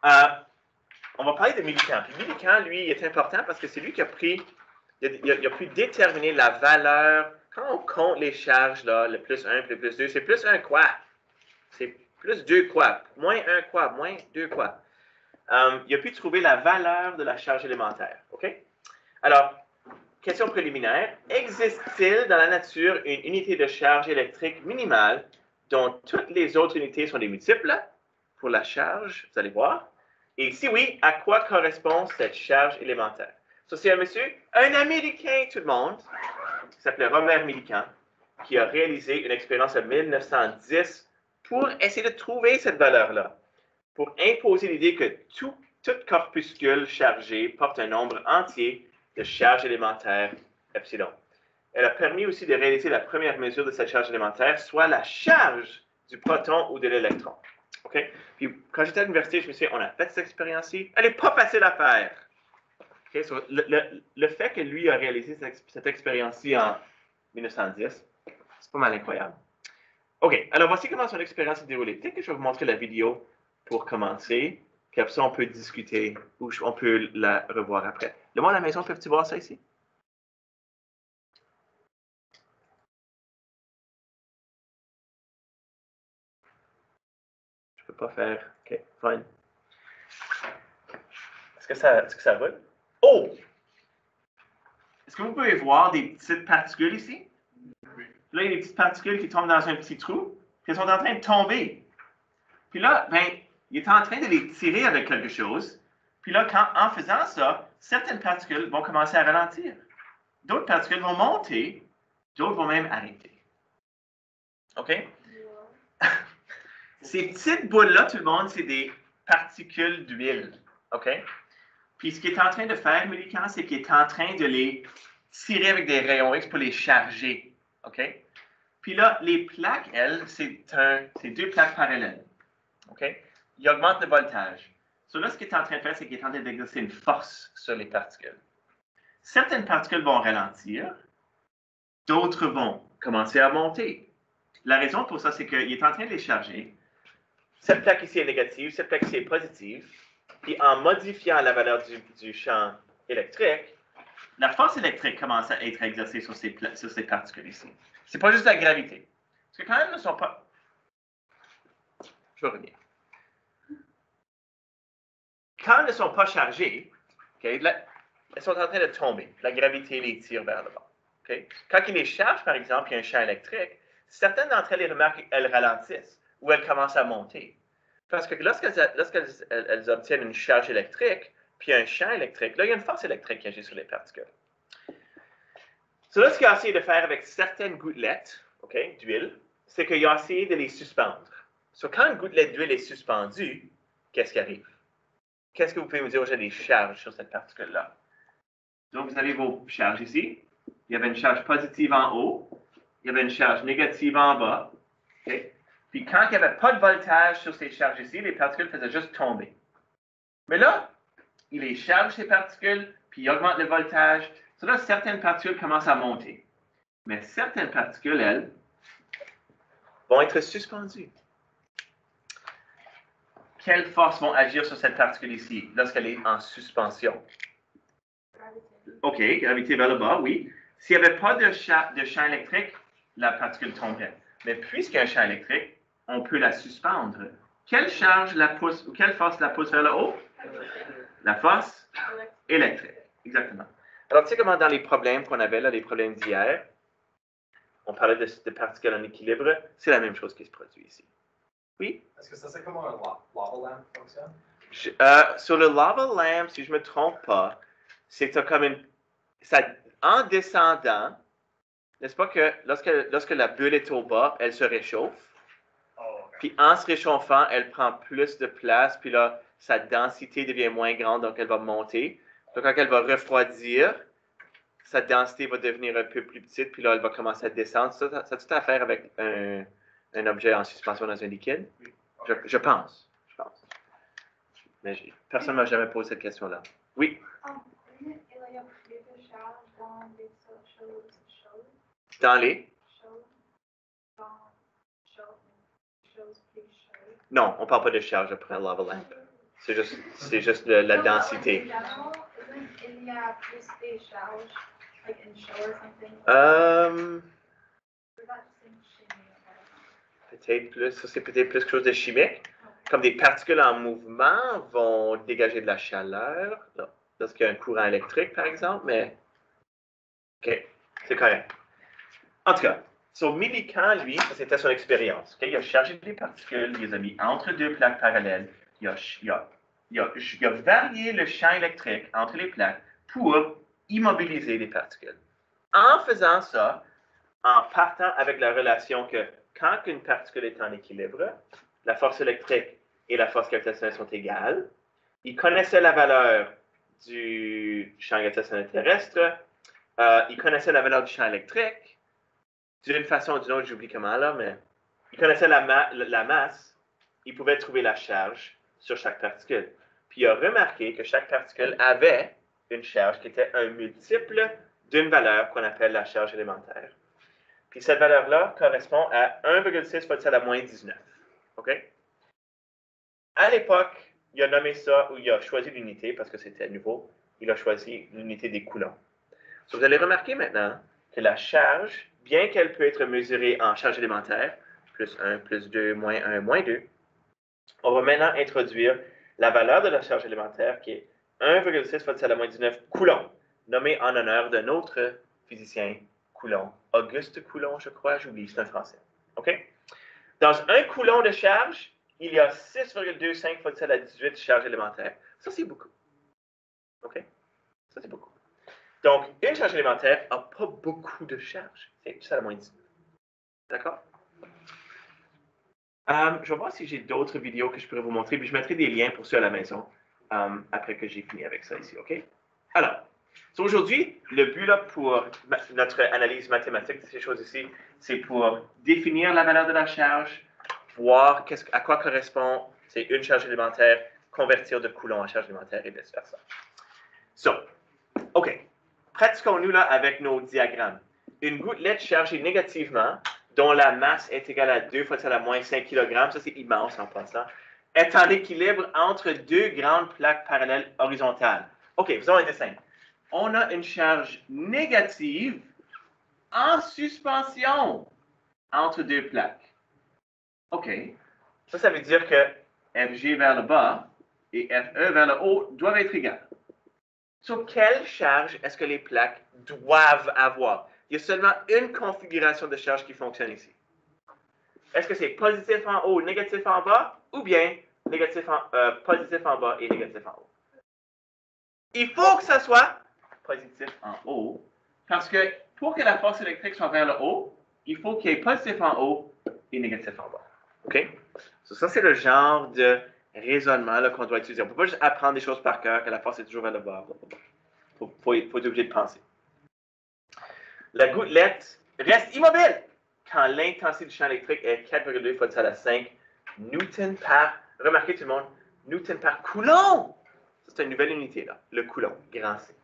On va parler de Millikan. Puis Millikan, lui, il est important parce que c'est lui qui a pris, il a pu déterminer la valeur. Quand on compte les charges, là, le plus 1 le plus 2, c'est plus 1 quoi? C'est plus 2 quoi? Moins 1 quoi? Moins 2 quoi? Il a pu trouver la valeur de la charge élémentaire. OK? Alors, question préliminaire. Existe-t-il dans la nature une unité de charge électrique minimale dont toutes les autres unités sont des multiples pour la charge? Vous allez voir. Et si oui, à quoi correspond cette charge élémentaire? Ça, c'est un monsieur, un Américain, tout le monde, qui s'appelait Robert Millikan, qui a réalisé une expérience en 1910 pour essayer de trouver cette valeur-là, pour imposer l'idée que tout corpuscule chargé porte un nombre entier de charge élémentaire epsilon. Elle a permis aussi de réaliser la première mesure de cette charge élémentaire, soit la charge du proton ou de l'électron. Okay? Puis, quand j'étais à l'université, je me suis dit, on a fait cette expérience-ci. Elle n'est pas facile à faire. Okay? So, le fait que lui a réalisé cette expérience-ci en 1910, c'est pas mal incroyable. OK, alors voici comment son expérience s'est déroulée. Peut-être que je vais vous montrer la vidéo pour commencer, puis après ça, on peut discuter ou on peut la revoir après. Le monde à la maison, peuvent-tu voir ça ici? Je peux pas faire. OK, fine. Est-ce que ça roule? Oh! Est-ce que vous pouvez voir des petites particules ici? Là, il y a des petites particules qui tombent dans un petit trou, puis elles sont en train de tomber. Puis là, ben, il est en train de les tirer avec quelque chose. Puis là, en faisant ça, certaines particules vont commencer à ralentir. D'autres particules vont monter, d'autres vont même arrêter. OK? Ces petites boules-là, tout le monde, c'est des particules d'huile. OK? Puis ce qu'il est en train de faire, Millikan, c'est qu'il est en train de les tirer avec des rayons X pour les charger. OK? Puis là, les plaques, elles, c'est deux plaques parallèles. OK? Il augmente le voltage. So là, ce qu'il est en train de faire, c'est qu'il est en train d'exercer une force sur les particules. Certaines particules vont ralentir, d'autres vont commencer à monter. La raison pour ça, c'est qu'il est en train de les charger. Cette plaque ici est négative, cette plaque ici est positive. Puis en modifiant la valeur du champ électrique, la force électrique commence à être exercée sur ces particules ici. C'est pas juste la gravité. Parce que quand elles ne sont pas... Je vais revenir. Quand elles ne sont pas chargées, okay, elles sont en train de tomber. La gravité les tire vers le bas. Okay? Quand ils les chargent, par exemple, il y a un champ électrique, certaines d'entre elles, remarquent qu'elles ralentissent ou elles commencent à monter. Parce que lorsqu'elles obtiennent une charge électrique, puis un champ électrique, là, il y a une force électrique qui agit sur les particules. So là, ce qu'il a essayé de faire avec certaines gouttelettes d'huile, c'est qu'il a essayé de les suspendre. So, quand une gouttelette d'huile est suspendue, qu'est-ce qui arrive? Qu'est-ce que vous pouvez me dire? J'ai des charges sur cette particule-là. Donc, vous avez vos charges ici. Il y avait une charge positive en haut. Il y avait une charge négative en bas. Okay? Puis, quand il n'y avait pas de voltage sur ces charges ici, les particules faisaient juste tomber. Mais là, il les charge, ces particules, puis il augmente le voltage. So là, certaines particules commencent à monter. Mais certaines particules, elles, vont être suspendues. Quelles forces vont agir sur cette particule ici, lorsqu'elle est en suspension? OK, gravité vers le bas, oui. S'il n'y avait pas de champ électrique, la particule tomberait. Mais puisqu'il y a un champ électrique, on peut la suspendre. Quelle charge la pousse, ou quelle force la pousse vers le haut? La force électrique, exactement. Alors, tu sais comment dans les problèmes qu'on avait là, les problèmes d'hier, on parlait de particules en équilibre, c'est la même chose qui se produit ici. Oui? Est-ce que ça, c'est comment un lava lamp fonctionne? Sur le lava lamp, si je ne me trompe pas, c'est comme en descendant, n'est-ce pas que lorsque la bulle est au bas, elle se réchauffe. Oh, okay. Puis en se réchauffant, elle prend plus de place, puis là, sa densité devient moins grande, donc elle va monter. Donc quand elle va refroidir, sa densité va devenir un peu plus petite, puis là, elle va commencer à descendre. Ça a tout à faire avec un objet en suspension dans un liquide? Oui. Okay. Je pense. Mais personne ne m'a jamais posé cette question-là. Oui? Il y a plus de charge dans les choses. Dans les? Choses plus chaudes. Non, on ne parle pas de charge après un lava lamp. C'est juste la densité. Il y a plus des charges, like in show or something. Peut-être plus, ça c'est peut-être plus quelque chose de chimique. Comme des particules en mouvement vont dégager de la chaleur lorsqu'il y a un courant électrique, par exemple, mais OK, c'est correct. En tout cas, Millikan, lui, ça c'était son expérience. Okay? Il a chargé des particules, il les a mis entre deux plaques parallèles, il a varié le champ électrique entre les plaques pour immobiliser les particules. En faisant ça, en partant avec la relation que quand une particule est en équilibre, la force électrique et la force gravitationnelle sont égales, il connaissait la valeur du champ gravitationnel terrestre, il connaissait la valeur du champ électrique, d'une façon ou d'une autre, j'oublie comment là, mais il connaissait la masse, il pouvait trouver la charge sur chaque particule. Puis il a remarqué que chaque particule avait une charge qui était un multiple d'une valeur qu'on appelle la charge élémentaire. Puis cette valeur-là correspond à 1,6 fois 10 à la moins 19. OK? À l'époque, il a nommé ça, ou il a choisi l'unité, parce que c'était nouveau, il a choisi l'unité des coulombs. So, vous allez remarquer maintenant que la charge, bien qu'elle peut être mesurée en charge élémentaire, plus 1, plus 2, moins 1, moins 2, on va maintenant introduire la valeur de la charge élémentaire qui est 1,6 fois 10 à la moins 19 coulombs, nommé en honneur d'un autre physicien, Coulomb. Auguste Coulomb, je crois, j'oublie, c'est un français. OK? Dans un coulomb de charge, il y a 6,25 fois 10 à la 18 charges élémentaires. Ça, c'est beaucoup. OK? Ça, c'est beaucoup. Donc, une charge élémentaire n'a pas beaucoup de charge. C'est 10 à la moins 19. D'accord? Je vais voir si j'ai d'autres vidéos que je pourrais vous montrer, puis je mettrai des liens pour ceux à la maison après que j'ai fini avec ça ici. OK? Alors, aujourd'hui, le but là, pour notre analyse mathématique de ces choses ici, c'est pour définir la valeur de la charge, voir à quoi correspond une charge élémentaire, convertir de coulomb en charge élémentaire et vice-versa. OK. Pratiquons-nous là avec nos diagrammes. Une gouttelette chargée négativement, dont la masse est égale à 2 fois 10 à la moins 5 kg, ça c'est immense en passant, est en équilibre entre deux grandes plaques parallèles horizontales. OK, faisons un dessin. On a une charge négative en suspension entre deux plaques. OK. Ça veut dire que FG vers le bas et FE vers le haut doivent être égales. Sur quelle charge est-ce que les plaques doivent avoir? Il y a seulement une configuration de charge qui fonctionne ici. Est-ce que c'est positif en haut, négatif en bas, ou bien positif en bas et négatif en haut? Il faut que ça soit positif en haut, parce que pour que la force électrique soit vers le haut, il faut qu'il y ait positif en haut et négatif en bas. OK? Ça, c'est le genre de raisonnement qu'on doit utiliser. On ne peut pas juste apprendre des choses par cœur, que la force est toujours vers le bas. Il faut être obligé de penser. La gouttelette reste immobile quand l'intensité du champ électrique est 4,2 fois 10 à la 5 newton par, remarquez tout le monde, newton par coulomb. C'est une nouvelle unité là, le coulomb, grand C.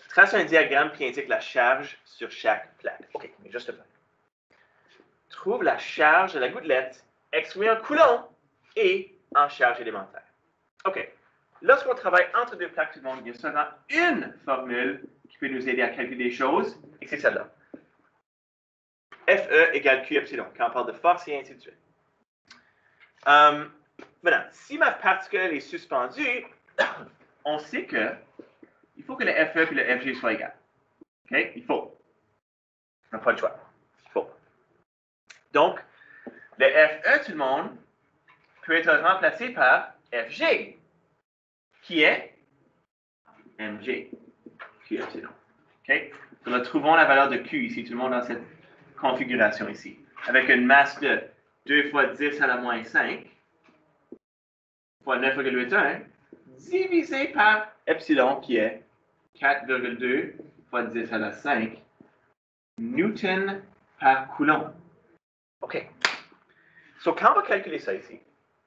Trace un diagramme qui indique la charge sur chaque plaque. OK, mais juste le faire. Trouve la charge de la gouttelette exprimée en coulomb et en charge élémentaire. OK. Lorsqu'on travaille entre deux plaques, tout le monde, il y a seulement une formule qui peut nous aider à calculer les choses, et c'est celle-là. FE égale Q epsilon, quand on parle de force et ainsi de suite. Maintenant, si ma particule est suspendue, on sait que il faut que le FE et le FG soient égaux. OK? Il faut. On n'a pas le choix. Il faut. Donc, le FE, tout le monde, peut être remplacé par FG, qui est mg, Q epsilon. OK? Donc, trouvons la valeur de Q ici, tout le monde dans cette configuration ici, avec une masse de 2 fois 10 à la moins 5 fois 9,81 divisé par epsilon qui est 4,2 fois 10 à la 5 newton par coulomb. OK. So, quand on va calculer ça ici,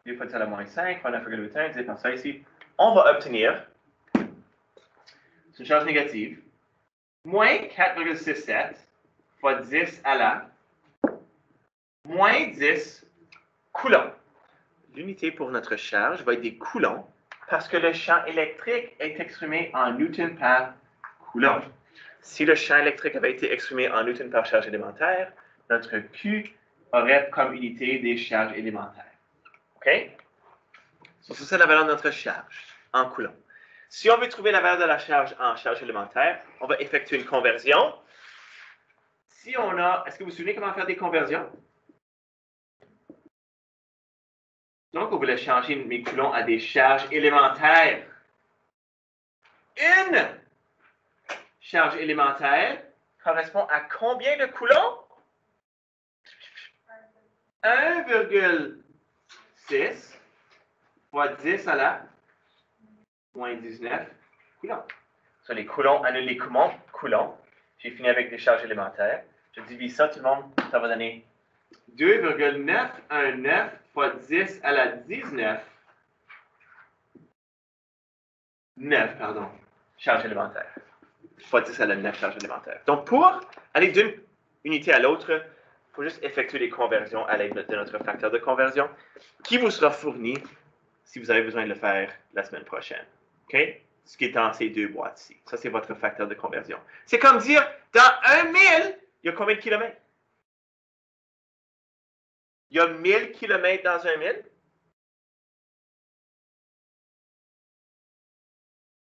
2 fois 10 à la moins 5 fois 9,81 divisé par ça ici, on va obtenir, c'est une charge négative, moins 4,67 fois 10 à la moins 10 coulombs. l'unité pour notre charge va être des coulombs parce que le champ électrique est exprimé en newton par coulomb. Si le champ électrique avait été exprimé en newton par charge élémentaire, notre Q aurait comme unité des charges élémentaires. OK? So, ça, c'est la valeur de notre charge en coulomb. Si on veut trouver la valeur de la charge en charge élémentaire, on va effectuer une conversion. Si on a... Est-ce que vous vous souvenez comment faire des conversions? Donc, on voulait changer mes coulombs à des charges élémentaires. Une charge élémentaire correspond à combien de coulombs? 1,6 fois 10 à la moins 19 coulombs. Sur les coulombs annulent les coulombs. J'ai fini avec des charges élémentaires. Je divise ça, tout le monde, ça va donner 2,919 fois 10 à la 19. 9, pardon, charges élémentaires. Fois 10 à la 9 charges élémentaires. Donc, pour aller d'une unité à l'autre, il faut juste effectuer les conversions à l'aide de notre facteur de conversion qui vous sera fourni si vous avez besoin de le faire la semaine prochaine. OK? Ce qui est dans ces deux boîtes ici. Ça, c'est votre facteur de conversion. C'est comme dire, dans 1000, il y a combien de kilomètres? Il y a 1000 kilomètres dans 1000?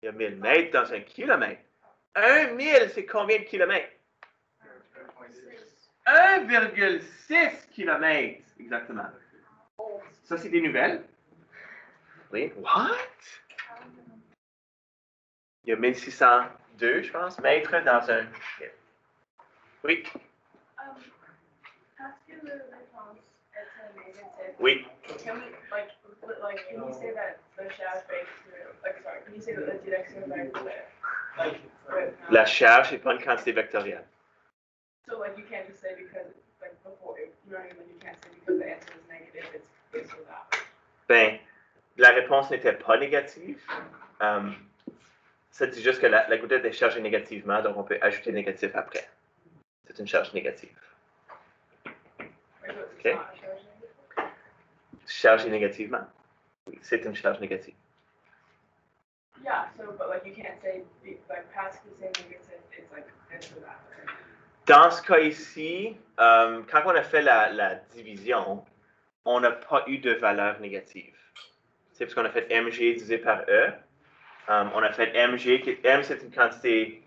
Il y a 1000 mètres dans 1 kilomètre. 1000, c'est combien de kilomètres? 1,6 kilomètres, exactement. Ça, c'est des nouvelles. Oui. What? Il y a 1602, je pense, mètres dans un... Oui. Parce que le réponse est négative. Oui. Can we, can you say that the charge breaks through, can you say that the direction breaks through? La charge n'est pas une quantité vectorielle. So, you can't just say because, before, you can't say because the answer is negative, it's this or that. Ben, la réponse n'était pas négative. Ça dit juste que la gouttelette est chargée négativement, donc on peut ajouter négatif après. C'est une charge négative. OK? Chargée négativement. Oui, c'est une charge négative. Yeah, so, but you can't say, past the same negative, it's this or that. Dans ce cas ici, quand on a fait la division, on n'a pas eu de valeur négative. C'est parce qu'on a fait mg divisé par e. On a fait mg, m c'est une quantité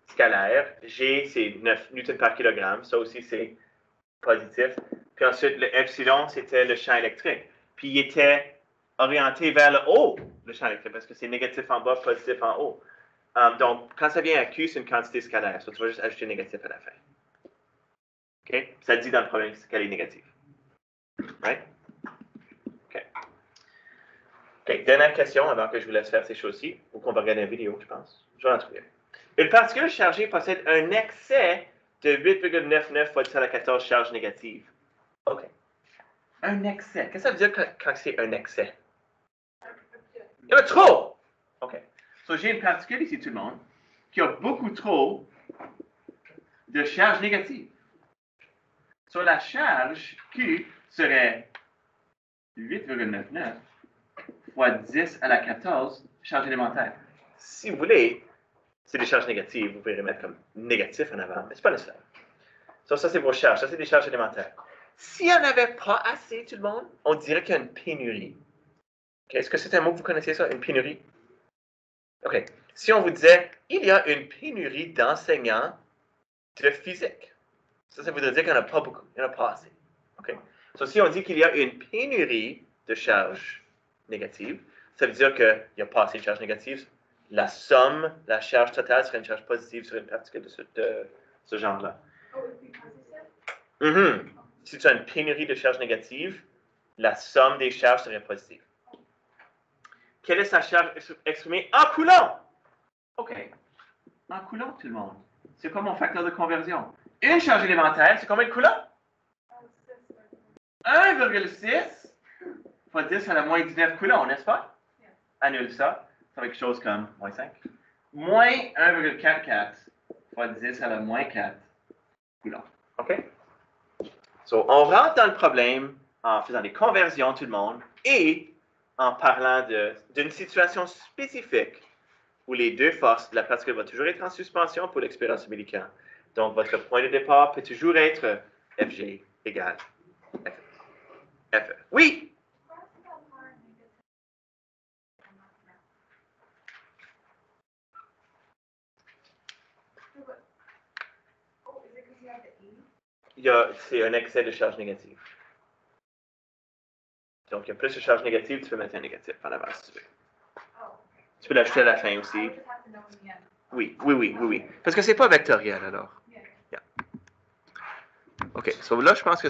scalaire, g c'est 9 newtons par kilogramme, ça aussi c'est positif. Puis ensuite, le epsilon, c'était le champ électrique. Puis il était orienté vers le haut, le champ électrique, parce que c'est négatif en bas, positif en haut. Donc, quand ça vient à Q, c'est une quantité scalaire. So, tu vas juste ajouter négatif à la fin. OK? Ça dit dans le problème qu'elle est négative. Right? OK. OK. Dernière question avant que je vous laisse faire ces choses-ci, ou qu'on va regarder une vidéo, je pense. Je vais en trouver. Une particule chargée possède un excès de 8,99 fois 10 à la 14 charges négatives. OK. Un excès. Qu'est-ce que ça veut dire quand c'est un excès? Il y en a trop! OK. So, j'ai une particule ici, tout le monde, qui a beaucoup trop de charges négatives. Sur la charge Q serait 8,99 fois 10 à la 14 charge élémentaire. Si vous voulez, c'est des charges négatives, vous pouvez les mettre comme négatif en avant, mais ce n'est pas nécessaire. Ça c'est vos charges, ça c'est des charges élémentaires. S'il n'y en avait pas assez, tout le monde, on dirait qu'il y a une pénurie. Okay. Est-ce que c'est un mot que vous connaissez ça, une pénurie? OK. Si on vous disait, il y a une pénurie d'enseignants de physique. Ça voudrait dire qu'il n'y en a pas beaucoup, il n'y en a pas assez. OK. So, si on dit qu'il y a une pénurie de charges négatives, ça veut dire qu'il n'y a pas assez de charges négatives. La somme, la charge totale serait une charge positive sur une particule de ce genre-là. Si tu as une pénurie de charges négatives, la somme des charges serait positive. Quelle est sa charge exprimée en coulomb? OK. En coulomb, tout le monde. C'est quoi mon facteur de conversion? Une charge élémentaire, c'est combien de coulombs? 1,6 fois 10 à la moins 19 coulombs, n'est-ce pas? Annule ça. Ça fait quelque chose comme moins 5. Moins 1,44 fois 10 à la moins 4 coulombs. OK? So, on rentre dans le problème en faisant des conversions, tout le monde, et en parlant d'une situation spécifique où les deux forces de la particule vont toujours être en suspension pour l'expérience du médicament. Donc, votre point de départ peut toujours être FG égale FE. Oui! C'est un excès de charge négative. Donc, il y a plus de charge négative, tu peux mettre un négatif en avant si tu veux. Tu peux l'ajouter à la fin aussi. Oui. Parce que c'est pas vectoriel alors. Yeah. OK. So là, je pense que